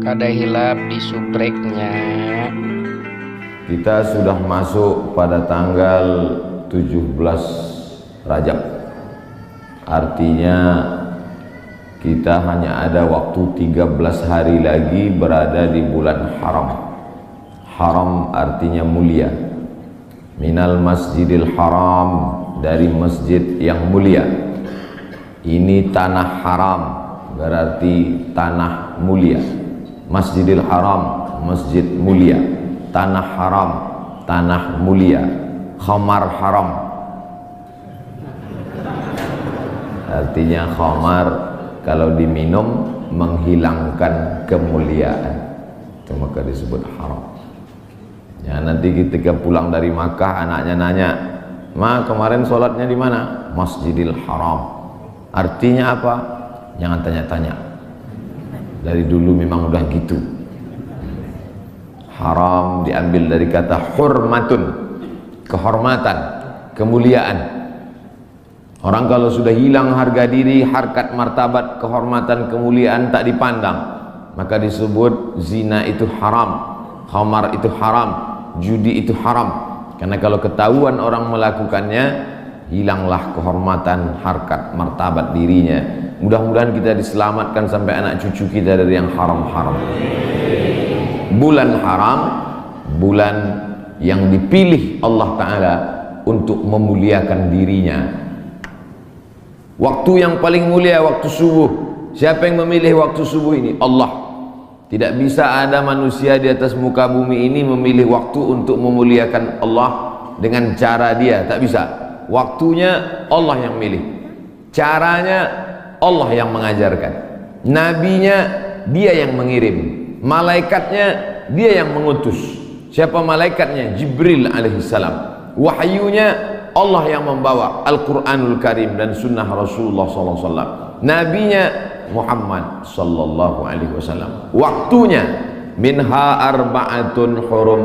Kada hilap di subreknya. Kita sudah masuk pada tanggal 17 Rajab. Artinya kita hanya ada waktu 13 hari lagi berada di bulan haram. Haram artinya mulia. Minal masjidil haram, dari masjid yang mulia. Ini tanah haram, berarti tanah mulia. Masjidil haram, masjid mulia. Tanah haram, tanah mulia. Khamar haram, artinya khamar kalau diminum menghilangkan kemuliaan, itu maka disebut haram. Ya, nanti ketika pulang dari Makkah anaknya nanya, "Ma, kemarin sholatnya di mana?" Masjidil Haram. Artinya apa? Jangan tanya-tanya. Dari dulu memang udah gitu. Haram diambil dari kata hurmatun, kehormatan, kemuliaan. Orang kalau sudah hilang harga diri, harkat, martabat, kehormatan, kemuliaan tak dipandang, maka disebut zina itu haram, khamar itu haram, judi itu haram. Karena kalau ketahuan orang melakukannya, hilanglah kehormatan, harkat, martabat dirinya. Mudah-mudahan kita diselamatkan sampai anak cucu kita dari yang haram-haram. Bulan haram, bulan yang dipilih Allah Ta'ala untuk memuliakan dirinya. Waktu yang paling mulia waktu subuh. Siapa yang memilih waktu subuh ini? Allah. Tidak bisa ada manusia di atas muka bumi ini memilih waktu untuk memuliakan Allah dengan cara dia, tak bisa. Waktunya Allah yang milih, caranya Allah yang mengajarkan, nabinya dia yang mengirim, malaikatnya dia yang mengutus. Siapa malaikatnya? Jibril alaihissalam. Wahyunya Allah yang membawa Al-Quranul Karim dan sunnah Rasulullah SAW. Nabinya Muhammad sallallahu alaihi wasallam. Waktunya minha arba'atun hurum,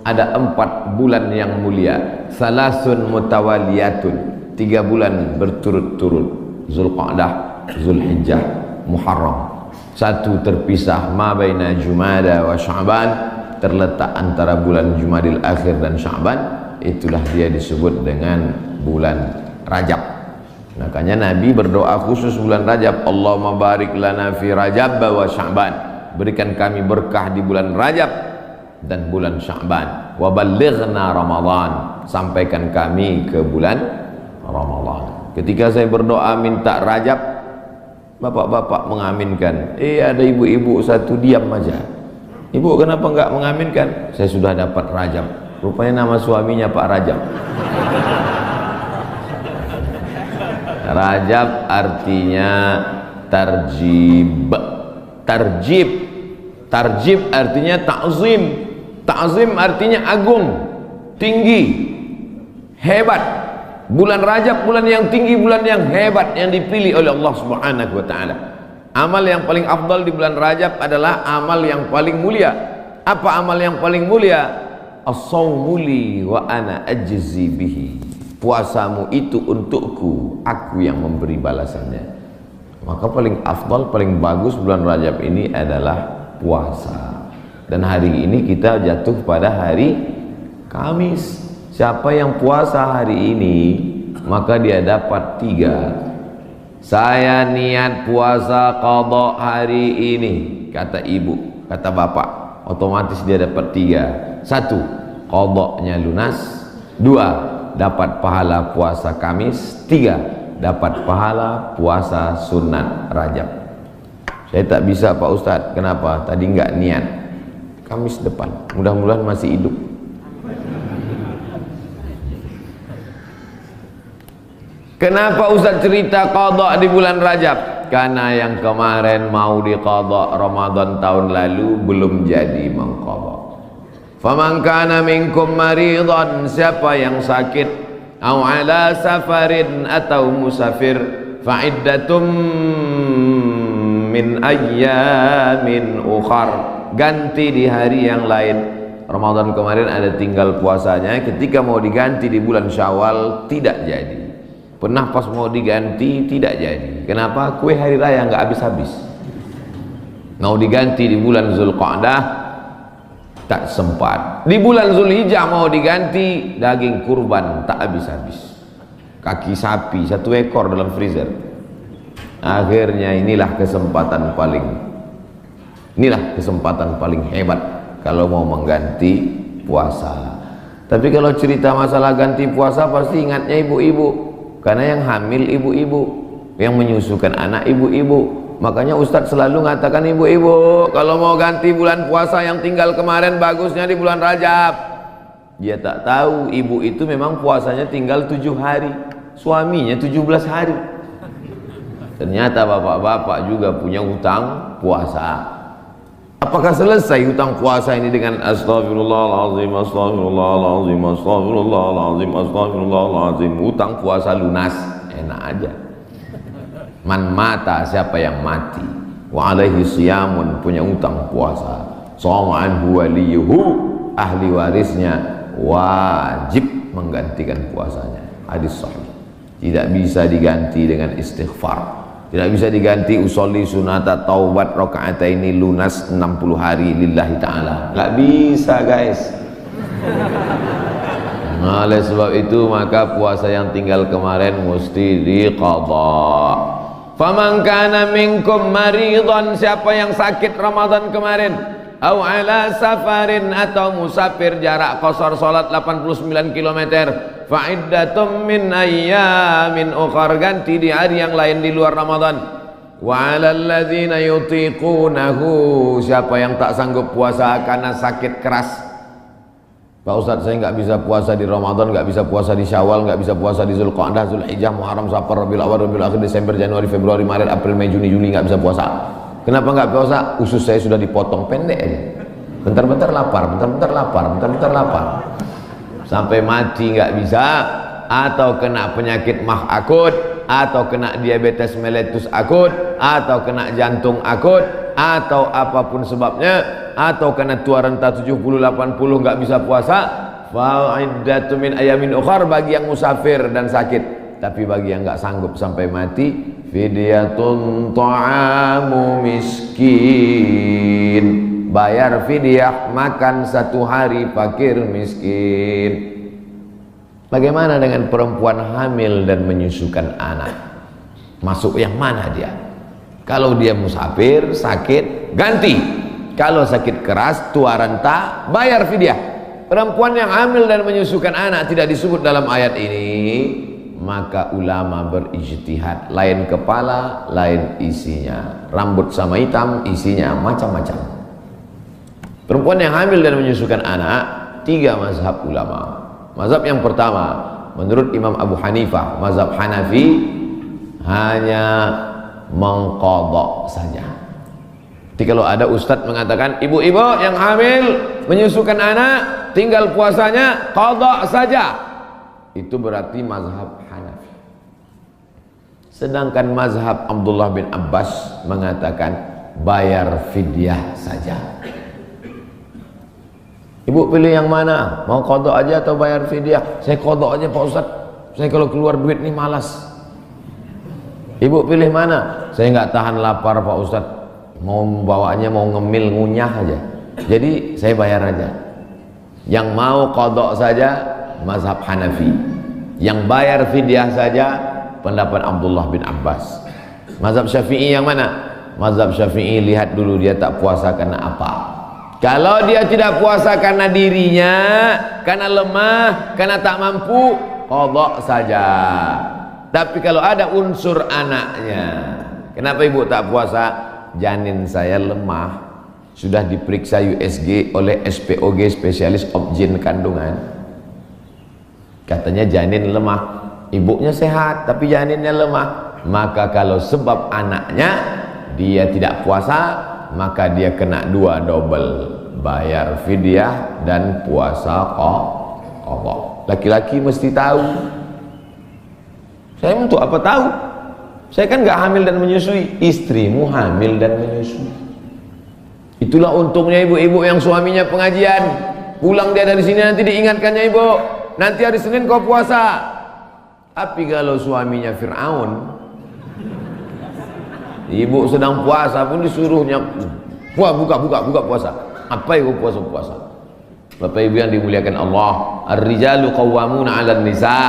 ada 4 bulan yang mulia. Salasun mutawaliyatun, 3 bulan berturut-turut. Zulqa'dah, Zulhijjah, Muharram. 1 terpisah, ma baina Jumada wa Sya'ban, terletak antara bulan Jumadil Akhir dan Sya'ban. Itulah dia disebut dengan bulan Rajab. Makanya Nabi berdoa khusus bulan Rajab, Allahumma barik lana fi Rajab wa Sya'ban, berikan kami berkah di bulan Rajab dan bulan Sya'ban. Wa ballighna Ramadan, sampaikan kami ke bulan Ramadan. Ketika saya berdoa minta Rajab, bapak-bapak mengaminkan. Ada ibu-ibu satu diam aja. Ibu kenapa enggak mengaminkan? Saya sudah dapat Rajab. Rupanya nama suaminya Pak Rajab. Rajab artinya tarjib. Tarjib, tarjib artinya ta'zim. Ta'zim artinya agung, tinggi, hebat. Bulan Rajab bulan yang tinggi, bulan yang hebat, yang dipilih oleh Allah Subhanahu wa ta'ala. Amal yang paling afdal di bulan Rajab adalah amal yang paling mulia. Apa amal yang paling mulia? As-sawmu li wa ana ajzi bihi. Puasamu itu untukku, aku yang memberi balasannya. Maka paling afdal, paling bagus bulan Rajab ini adalah puasa. Dan hari ini kita jatuh pada hari Kamis. Siapa yang puasa hari ini, maka dia dapat 3. Saya niat puasa qadha hari ini, kata ibu, kata bapak, otomatis dia dapat 3. 1, qadhanya lunas. 2, dapat pahala puasa Kamis. 3, dapat pahala puasa sunat Rajab. Saya tak bisa Pak Ustadz. Kenapa? Tadi enggak niat. Kamis depan, mudah-mudahan masih hidup. Kenapa Ustadz cerita qadha di bulan Rajab? Karena yang kemarin mau diqadha Ramadan tahun lalu belum jadi mengqadha. Faman kana minkum maridan, siapa yang sakit, au ala safarin, atau musafir, fa iddatum min ayyamin ukhar, ganti di hari yang lain. Ramadan kemarin ada tinggal puasanya, ketika mau diganti di bulan Syawal tidak jadi. Pernah pas mau diganti tidak jadi. Kenapa? Kue hari raya nggak habis-habis. Mau diganti di bulan Zulqa'dah, tak sempat. Di bulan Zulhijjah mau diganti, daging kurban tak habis-habis. Kaki sapi 1 ekor dalam freezer. Akhirnya inilah kesempatan paling hebat kalau mau mengganti puasa. Tapi kalau cerita masalah ganti puasa pasti ingatnya ibu-ibu, karena yang hamil ibu-ibu, yang menyusukan anak ibu-ibu. Makanya Ustadz selalu mengatakan ibu-ibu kalau mau ganti bulan puasa yang tinggal kemarin bagusnya di bulan Rajab. Dia tak tahu ibu itu memang puasanya tinggal 7 hari, suaminya 17 hari. Ternyata bapak-bapak juga punya hutang puasa. Apakah selesai hutang puasa ini dengan astagfirullahaladzim, astagfirullahaladzim, astagfirullahaladzim, astagfirullahaladzim? Hutang puasa lunas, enak aja. Man mata, siapa yang mati, wa alaihi siyamun, punya utang puasa, shoma anhu waliyuhu, ahli warisnya wajib menggantikan puasanya. Hadis sahih. Tidak bisa diganti dengan istighfar, tidak bisa diganti usolli sunata taubat rakaataini lunas 60 hari lillahi ta'ala, nggak bisa guys. Nah, oleh sebab itu maka puasa yang tinggal kemarin mesti diqadha. Faman kana minkum maridhan, siapa yang sakit Ramadan kemarin, au ala safarin, atau musafir jarak qasar salat 89 km, fa iddatum min ayyamin ukhar, ganti di hari yang lain di luar Ramadan. Wa 'alal ladzina yutiqunahu, siapa yang tak sanggup puasa karena sakit keras. Pak Ustadz, saya nggak bisa puasa di Ramadan, nggak bisa puasa di Syawal, nggak bisa puasa di Zulqa'dah, Zulhijjah, Muharram, Safar, Rabiul Awal, Rabiul Akhir, Desember, Januari, Februari, Maret, April, Mei, Juni, Juli, nggak bisa puasa. Kenapa nggak puasa? Usus saya sudah dipotong pendek aja. Bentar-bentar lapar, bentar-bentar lapar, bentar-bentar lapar. Sampai mati nggak bisa, atau kena penyakit mah akut, atau kena diabetes mellitus akut, atau kena jantung akut, atau apapun sebabnya, atau kena tua renta 70-80 nggak bisa puasa, fa'iddatu min ayamin ukhar, bagi yang musafir dan sakit. Tapi bagi yang nggak sanggup sampai mati, fidyatun ta'amu miskin, bayar fidyah makan 1 hari fakir miskin. Bagaimana dengan perempuan hamil dan menyusukan anak? Masuk yang mana dia? Kalau dia musafir, sakit, ganti. Kalau sakit keras, tua renta, bayar fidyah. Perempuan yang hamil dan menyusukan anak tidak disebut dalam ayat ini, maka ulama berijtihad, lain kepala, lain isinya. Rambut sama hitam, isinya macam-macam. Perempuan yang hamil dan menyusukan anak, 3 mazhab ulama. Mazhab yang pertama, menurut Imam Abu Hanifah, mazhab Hanafi, hanya mengqadha saja. Jadi kalau ada ustadz mengatakan ibu-ibu yang hamil menyusukan anak tinggal puasanya qadha saja, itu berarti mazhab Hanafi. Sedangkan mazhab Abdullah bin Abbas mengatakan bayar fidyah saja. Ibu pilih yang mana? Mau qadha aja atau bayar fidyah? Saya qadha aja Pak Ustadz, saya kalau keluar duit nih malas. Ibu pilih mana? Saya nggak tahan lapar Pak Ustadz, mau bawanya mau ngemil ngunyah aja, jadi saya bayar aja. Yang mau qadha saja mazhab Hanafi, yang bayar fidyah saja pendapat Abdullah bin Abbas. Mazhab Syafi'i yang mana? Mazhab Syafi'i lihat dulu dia tak puasa karena apa. Kalau dia tidak puasa karena dirinya, karena lemah, karena tak mampu, qadha saja. Tapi kalau ada unsur anaknya, kenapa ibu tak puasa? Janin saya lemah, sudah diperiksa USG oleh SPOG, spesialis obgyn kandungan, katanya janin lemah. Ibunya sehat tapi janinnya lemah, maka kalau sebab anaknya dia tidak puasa, maka dia kena 2 double, bayar fidyah dan puasa qadha. Laki-laki mesti tahu. Saya untuk apa tahu? Saya kan nggak hamil dan menyusui, istrimu hamil dan menyusui. Itulah untungnya ibu-ibu yang suaminya pengajian, pulang dia dari sini nanti diingatkannya, ibu nanti hari Senin kau puasa. Tapi kalau suaminya Fir'aun, Ibu sedang puasa pun disuruhnya buka puasa. Apa itu puasa? Bapak Ibu yang dimuliakan Allah, ar-rijalu qawwamuna 'alan nisa.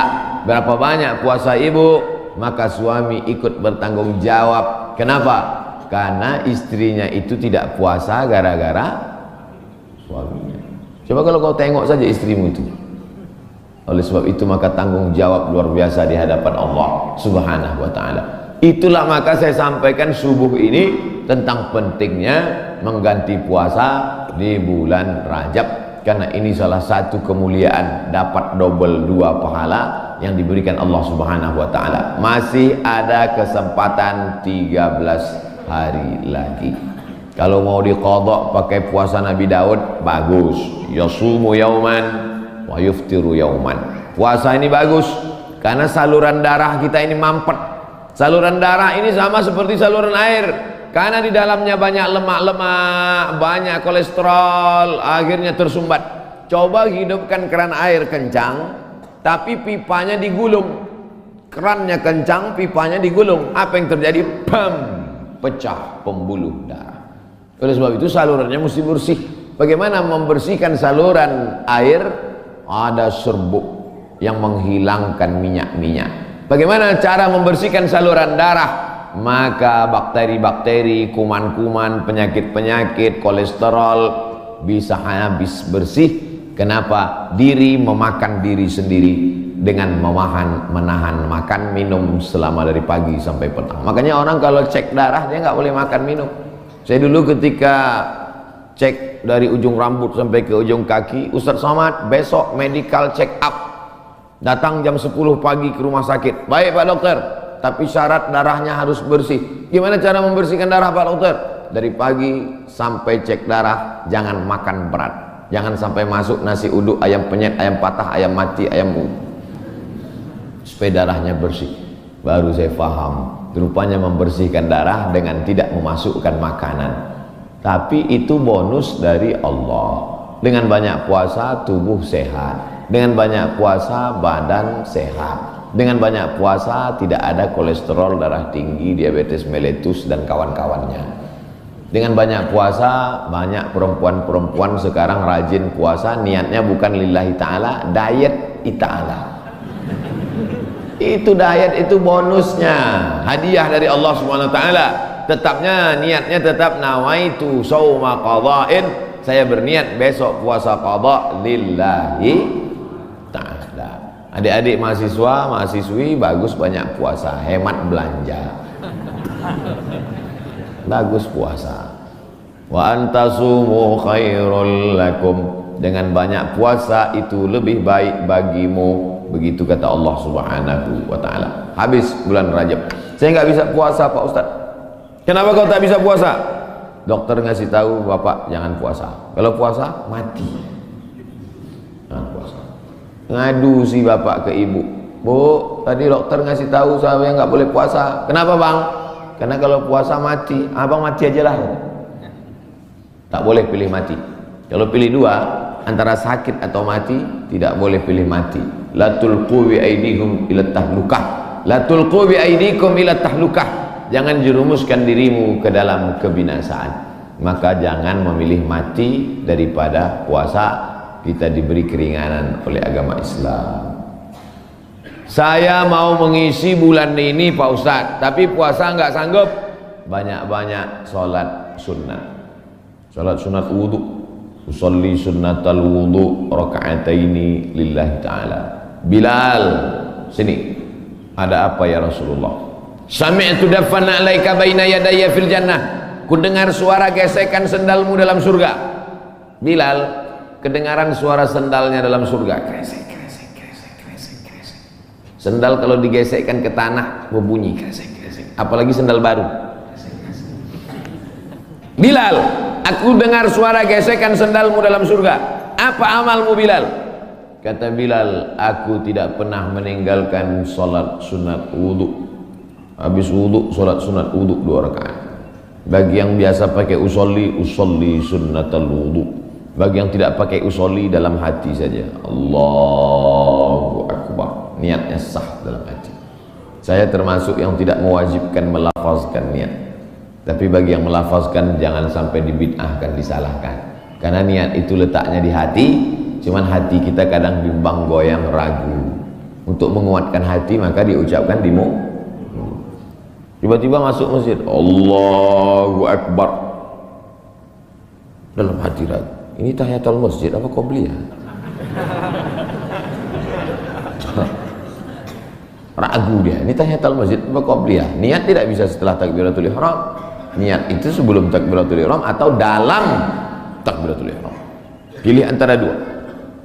Berapa banyak puasa ibu, maka suami ikut bertanggung jawab. Kenapa? Karena istrinya itu tidak puasa gara-gara suaminya. Coba kalau kau tengok saja istrimu itu. Oleh sebab itu maka tanggung jawab luar biasa di hadapan Allah Subhanahu wa taala. Itulah maka saya sampaikan subuh ini tentang pentingnya mengganti puasa di bulan Rajab, karena ini salah satu kemuliaan, dapat double 2 pahala yang diberikan Allah Subhanahu wa taala. Masih ada kesempatan 13 hari lagi. Kalau mau diqadha pakai puasa Nabi Daud, bagus. Yasumu yauman wa yuftiru yauman. Puasa ini bagus karena saluran darah kita ini mampet. Saluran darah ini sama seperti saluran air, karena di dalamnya banyak lemak-lemak, banyak kolesterol, akhirnya tersumbat. Coba hidupkan keran air kencang, tapi pipanya digulung. Kerannya kencang, pipanya digulung. Apa yang terjadi? Bam! Pecah pembuluh darah. Oleh sebab itu salurannya mesti bersih. Bagaimana membersihkan saluran air? Ada serbuk yang menghilangkan minyak-minyak. Bagaimana cara membersihkan saluran darah? Maka bakteri-bakteri, kuman-kuman, penyakit-penyakit, kolesterol bisa habis bersih. Kenapa? Diri memakan diri sendiri dengan menahan makan minum selama dari pagi sampai petang. Makanya orang kalau cek darah dia nggak boleh makan minum. Saya dulu ketika cek dari ujung rambut sampai ke ujung kaki, Ustaz Somad besok medical check up. Datang jam 10 pagi ke rumah sakit. Baik Pak Dokter, tapi syarat darahnya harus bersih. Gimana cara membersihkan darah Pak Dokter? Dari pagi sampai cek darah jangan makan berat. Jangan sampai masuk nasi uduk, ayam penyet, ayam patah, ayam mati, ayam supaya darahnya bersih. Baru saya paham, rupanya membersihkan darah dengan tidak memasukkan makanan. Tapi itu bonus dari Allah. Dengan banyak puasa tubuh sehat, dengan banyak puasa badan sehat, dengan banyak puasa tidak ada kolesterol darah tinggi, diabetes mellitus dan kawan-kawannya. Dengan banyak puasa, banyak perempuan-perempuan sekarang rajin puasa, niatnya bukan lillahi ta'ala, diet ta'ala. Itu diet, itu bonusnya, hadiah dari Allah Subhanahu wa taala. Tetapnya niatnya tetap nawaitu shauma qadha'in, saya berniat besok puasa qadha lillahi ta'ala. Adik-adik mahasiswa, mahasiswi bagus banyak puasa, hemat belanja. Bagus puasa. Wa antasumu khairul lakum, dengan banyak puasa itu lebih baik bagimu. Begitu kata Allah Subhanahu wa taala. Habis bulan Rajab, saya nggak bisa puasa Pak Ustaz. Kenapa kau tak bisa puasa? Dokter ngasih tahu Bapak jangan puasa. Kalau puasa mati. Jangan puasa. Ngadu si bapak ke ibu. Bu, tadi dokter ngasih tahu saya nggak boleh puasa. Kenapa Bang? Karena kalau puasa mati. Abang mati aja lah. Tak boleh pilih mati. Kalau pilih dua, antara sakit atau mati, tidak boleh pilih mati. La tulqu bi aidikum ila tahlukah. La tulqu bi aidikum ila tahlukah. Jangan jerumuskan dirimu ke dalam kebinasaan. Maka jangan memilih mati daripada puasa. Kita diberi keringanan oleh agama Islam. Saya mau mengisi bulan ini Pak Ustadz, tapi puasa nggak sanggup. Banyak-banyak sholat sunnat. Sholat sunat wudhu. Usolli sunnatal wudhu raka'ataini lillahi ta'ala. Bilal, sini. Ada apa ya Rasulullah? Sami'tu dafana alaika baina yadayya fil jannah. Ku dengar suara gesekan sendalmu dalam surga. Bilal, kedengaran suara sendalnya dalam surga. Kresek, kresek, kresek, kresek, kresek. Sendal kalau digesekkan ke tanah berbunyi kresek, kresek. Apalagi sendal baru. Kresek, kresek. Bilal, aku dengar suara gesekan sendalmu dalam surga. Apa amalmu Bilal? Kata Bilal, aku tidak pernah meninggalkan sholat sunat wudhu. Habis wudhu, sholat sunat wudhu 2 rakaat. Bagi yang biasa pakai usolli, usolli sunnatal wudhu. Bagi yang tidak pakai usolli, dalam hati saja. Allahu Akbar. Niatnya sah dalam hati. Saya termasuk yang tidak mewajibkan melafazkan niat. Tapi bagi yang melafazkan jangan sampai dibid'ahkan, disalahkan. Karena niat itu letaknya di hati, cuman hati kita kadang bimbang, goyang, ragu. Untuk menguatkan hati maka diucapkan di mulut. Tiba-tiba masuk masjid, Allahu Akbar. Dalam hati ragu, ini tahiyatul masjid apa qobliyah? Ragu dia, ini tahiyatul masjid apa qobliyah? Niat tidak bisa setelah takbiratul ihram. Niat itu sebelum takbiratul ihram atau dalam takbiratul ihram. Pilih antara dua.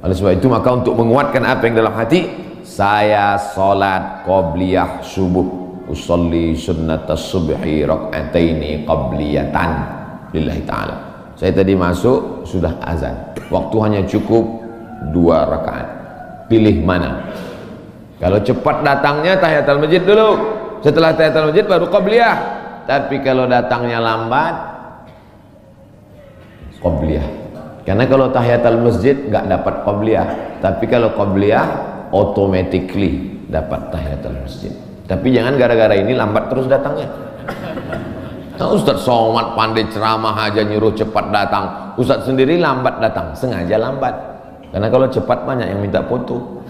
Oleh sebab itu maka untuk menguatkan apa yang dalam hati, saya salat qobliyah subuh, usolli sunnatas subhi rak'ataini qabliyatan lillahi ta'ala. Saya tadi masuk sudah azan, waktu hanya cukup 2 rakaat. Pilih mana? Kalau cepat datangnya tahiyatul masjid dulu, setelah tahiyatul masjid baru qabliyah. Tapi kalau datangnya lambat, qabliyah. Karena kalau tahiyatul masjid nggak dapat qabliyah, tapi kalau qabliyah automatically dapat tahiyatul masjid. Tapi jangan gara-gara ini lambat terus datangnya. Nah, Ustadz Somad pandai ceramah aja nyuruh cepat datang, Ustadz sendiri lambat datang, sengaja lambat. Karena kalau cepat banyak yang minta foto.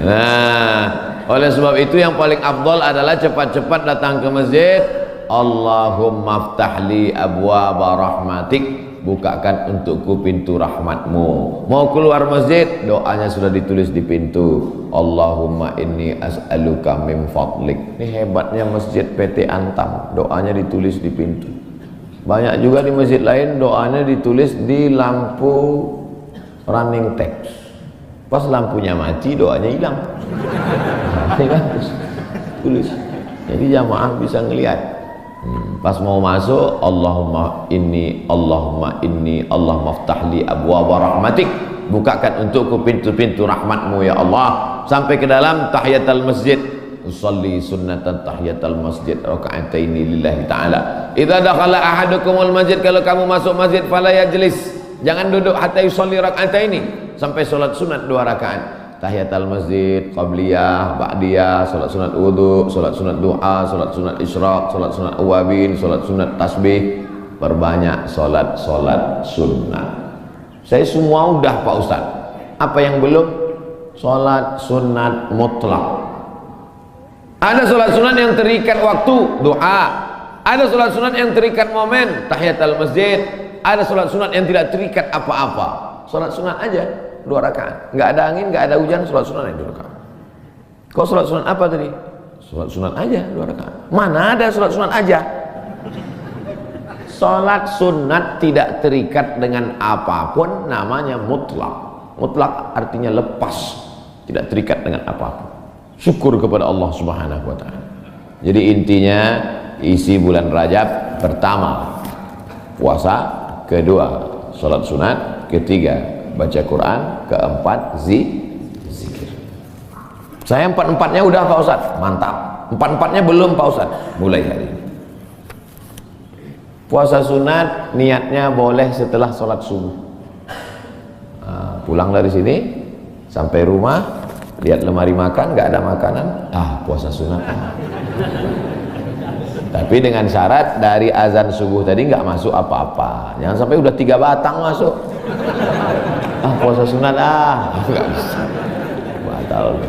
Nah, oleh sebab itu yang paling afdal adalah cepat-cepat datang ke masjid. Allahumma ftahli abwaaba rahmatik, bukakan untukku pintu rahmatmu. Mau keluar masjid, doanya sudah ditulis di pintu. Allahumma inni as'aluka min fadlik. Ini hebatnya masjid PT Antam, doanya ditulis di pintu. Banyak juga di masjid lain doanya ditulis di lampu running text. Pas lampunya mati doanya hilang. Ini kan tulis. Jadi jamaah bisa ngelihat. Pas mau masuk, Allahumma inni Allahumma ftahli abwaaba rahmatik, bukakan untukku pintu-pintu rahmatmu ya Allah. Sampai ke dalam tahiyatul masjid, usolli sunnatan tahiyatul masjid raka'ataini lillahi ta'ala. Idza dakhala ahadukumul masjid, kalau kamu masuk masjid fala yajlis, jangan duduk hatta yusolli raka'ataini, sampai sholat sunat 2 rakaat. Tahiyatul masjid, qabliyah, ba'diyah, salat sunat wudu, salat sunat doa, salat sunat isyraq, salat sunat awabin, salat sunat tasbih. Perbanyak salat sunat. Saya semua udah Pak Ustaz. Apa yang belum? Salat sunat mutlak. Ada salat sunat yang terikat waktu, doa. Ada salat sunat yang terikat momen, tahiyatul masjid. Ada salat sunat yang tidak terikat apa-apa. Salat sunat aja 2 rakaat, nggak ada angin, nggak ada hujan, sholat sunat yang 2 rakaat. Kau sholat sunat apa tadi? Sholat sunat aja 2 rakaat. Mana ada sholat sunat aja? Sholat sunat tidak terikat dengan apapun, namanya mutlak. Mutlak artinya lepas, tidak terikat dengan apapun. Syukur kepada Allah Subhanahu wa ta'ala. Jadi intinya isi bulan Rajab, pertama puasa, kedua sholat sunat, ketiga baca Quran, keempat zikir. Saya 4-4-nya udah Pak Ustaz, mantap. 4-4-nya belum Pak Ustaz, mulai hari ini. Puasa sunat niatnya boleh setelah sholat subuh. Pulang dari sini sampai rumah, lihat lemari makan, nggak ada makanan, puasa sunat. Tapi dengan syarat dari azan subuh tadi nggak masuk apa-apa. Jangan sampai udah 3 batang masuk. Puasa sunat nggak bisa, batal.